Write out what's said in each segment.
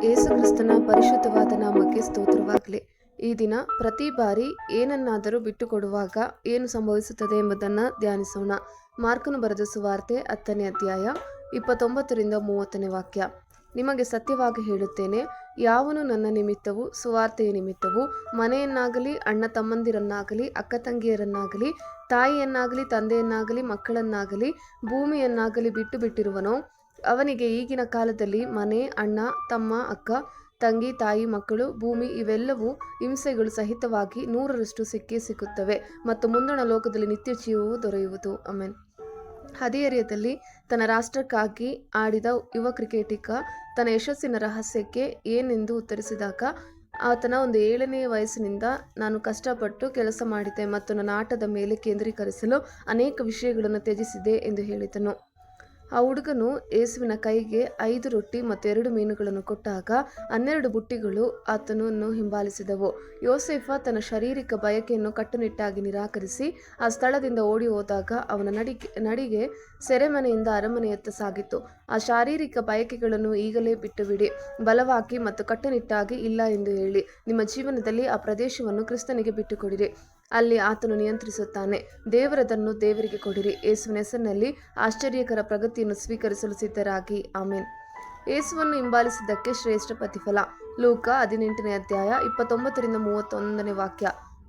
ಯೇಸು ಕ್ರಿಸ್ತನ ಪರಿಶುದ್ಧವಾದ ನಾಮಕ್ಕೆ ಸ್ತೋತ್ರವಾಗಲಿ. ಈ ದಿನ ಪ್ರತಿ ಬಾರಿ ಏನನ್ನಾದರೂ ಬಿಟ್ಟುಕೊಡುವಾಗ ಏನು ಸಂಭವಿಸುತ್ತದೆ ಎಂಬುದನ್ನು ಧ್ಯಾನಿಸೋಣ. ಮಾರ್ಕನು ಬರೆದ ಸುವಾರ್ತೆ 10ನೇ ಅಧ್ಯಾಯ 29ರಿಂದ 30ನೇ ವಾಕ್ಯ. ನಿಮಗೆ ಸತ್ಯವಾಗಿ ಹೇಳುತ್ತೇನೆ, ಯಾವನು ನನ್ನ ನಿಮಿತ್ತವೂ ಸುವಾರ್ತೆಯ ನಿಮಿತ್ತವೂ ಮನೆಯನ್ನಾಗಲಿ ಅಣ್ಣ ತಮ್ಮಂದಿರನ್ನಾಗಲಿ ಅಕ್ಕ ತಂಗಿಯರನ್ನಾಗಲಿ ತಾಯಿಯನ್ನಾಗಲಿ ತಂದೆಯನ್ನಾಗಲಿ ಮಕ್ಕಳನ್ನಾಗಲಿ ಭೂಮಿಯನ್ನಾಗಲಿ ಬಿಟ್ಟಿರುವನೋ ಅವನಿಗೆ ಈಗಿನ ಕಾಲದಲ್ಲಿ ಮನೆ, ಅಣ್ಣ, ತಮ್ಮ, ಅಕ್ಕ, ತಂಗಿ, ತಾಯಿ, ಮಕ್ಕಳು, ಭೂಮಿ ಇವೆಲ್ಲವೂ ಹಿಂಸೆಗಳು ಸಹಿತವಾಗಿ 100ರಷ್ಟು ಸಿಕ್ಕುತ್ತವೆ ಮತ್ತು ಮುಂದಣ ಲೋಕದಲ್ಲಿ ನಿತ್ಯ ಜೀವವು ದೊರೆಯುವುದು. ಆಮೆನ್. ಹದಿಹರೆಯದಲ್ಲಿ ತನ್ನ ರಾಷ್ಟ್ರಕ್ಕಾಗಿ ಆಡಿದ ಯುವ ಕ್ರಿಕೆಟಿಗ ತನ್ನ ಯಶಸ್ಸಿನ ರಹಸ್ಯಕ್ಕೆ ಏನೆಂದು ಉತ್ತರಿಸಿದಾಗ ಆತನ 7ನೇ ವಯಸ್ಸಿನಿಂದ ನಾನು ಕಷ್ಟಪಟ್ಟು ಕೆಲಸ ಮಾಡಿದೆ ಮತ್ತು ನನ್ನ ಆಟದ ಮೇಲೆ ಕೇಂದ್ರೀಕರಿಸಲು ಅನೇಕ ವಿಷಯಗಳನ್ನು ತ್ಯಜಿಸಿದೆ ಎಂದು ಹೇಳಿದನು. ಆ ಹುಡುಗನು ಯೇಸುವಿನ ಕೈಗೆ 5 ರೊಟ್ಟಿ ಮತ್ತು 2 ಮೀನುಗಳನ್ನು ಕೊಟ್ಟಾಗ 12 ಬುಟ್ಟಿಗಳು ಆತನನ್ನು ಹಿಂಬಾಲಿಸಿದವು. ಯೋಸೇಫ ತನ್ನ ಶಾರೀರಿಕ ಬಯಕೆಯನ್ನು ಕಟ್ಟುನಿಟ್ಟಾಗಿ ನಿರಾಕರಿಸಿ ಆ ಸ್ಥಳದಿಂದ ಓಡಿ ಹೋದಾಗ ಅವನ ನಡಿಗೆ ಸೆರೆಮನೆಯಿಂದ ಅರಮನೆಯತ್ತ ಸಾಗಿತು. ಆ ಶಾರೀರಿಕ ಬಯಕೆಗಳನ್ನು ಈಗಲೇ ಬಿಟ್ಟುಬಿಡಿ, ಬಲವಾಗಿ ಮತ್ತು ಕಟ್ಟುನಿಟ್ಟಾಗಿ ಇಲ್ಲ ಎಂದು ಹೇಳಿ ನಿಮ್ಮ ಜೀವನದಲ್ಲಿ ಆ ಪ್ರದೇಶವನ್ನು ಕ್ರಿಸ್ತನಿಗೆ ಬಿಟ್ಟುಕೊಡಿರಿ. ಅಲ್ಲಿ ಆತನು ನಿಯಂತ್ರಿಸುತ್ತಾನೆ. ದೇವರದನ್ನು ದೇವರಿಗೆ ಕೊಡಿರಿ. ಯೇಸುವಿನ ಹೆಸರಿನಲ್ಲಿ ಆಶ್ಚರ್ಯಕರ ಪ್ರಗತಿಯನ್ನು ಸ್ವೀಕರಿಸಲು ಸಿದ್ಧರಾಗಿ. ಆಮೆನ್. ಯೇಸುವನ್ನು ಹಿಂಬಾಲಿಸಿದ್ದಕ್ಕೆ ಶ್ರೇಷ್ಠ ಪ್ರತಿಫಲ. ಲೂಕ 18ನೇ ಅಧ್ಯಾಯ 29ರಿಂದ 31ನೇ ವಾಕ್ಯ.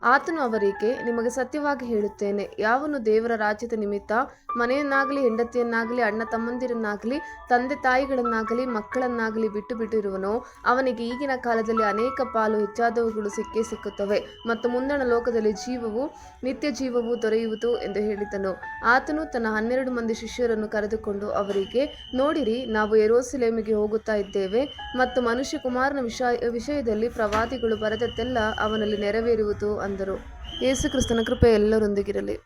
ಆತನು ಅವರಿಗೆ, ನಿಮಗೆ ಸತ್ಯವಾಗಿ ಹೇಳುತ್ತೇನೆ, ಯಾವನು ದೇವರ ರಾಜ್ಯದ ನಿಮಿತ್ತ ಮನೆಯನ್ನಾಗಲಿ ಹೆಂಡತಿಯನ್ನಾಗಲಿ ಅಣ್ಣ ತಮ್ಮಂದಿರನ್ನಾಗಲಿ ತಂದೆ ತಾಯಿಗಳನ್ನಾಗಲಿ ಮಕ್ಕಳನ್ನಾಗಲಿ ಬಿಟ್ಟಿರುವನೋ ಅವನಿಗೆ ಈಗಿನ ಕಾಲದಲ್ಲಿ ಅನೇಕ ಪಾಲು ಹೆಚ್ಚಾದವುಗಳು ಸಿಕ್ಕುತ್ತವೆ ಮತ್ತು ಮುಂದಣ ಲೋಕದಲ್ಲಿ ನಿತ್ಯ ಜೀವವು ದೊರೆಯುವುದು ಎಂದು ಹೇಳಿದನು. ಆತನು ತನ್ನ 12 ಮಂದಿ ಶಿಷ್ಯರನ್ನು ಕರೆದುಕೊಂಡು ಅವರಿಗೆ, ನೋಡಿರಿ, ನಾವು ಯೆರೂಸಲೇಮಿಗೆ ಹೋಗುತ್ತಾ ಇದ್ದೇವೆ ಮತ್ತು ಮನುಷ್ಯಕುಮಾರನ ವಿಷಯದಲ್ಲಿ ಪ್ರವಾದಿಗಳು ಬರೆದದ್ದೆಲ್ಲ ಅವನಲ್ಲಿ ನೆರವೇರುವುದು ಅಂದರು. ಯೇಸು ಕ್ರಿಸ್ತನ ಕೃಪೆ ಎಲ್ಲರೊಂದಿಗಿರಲಿ.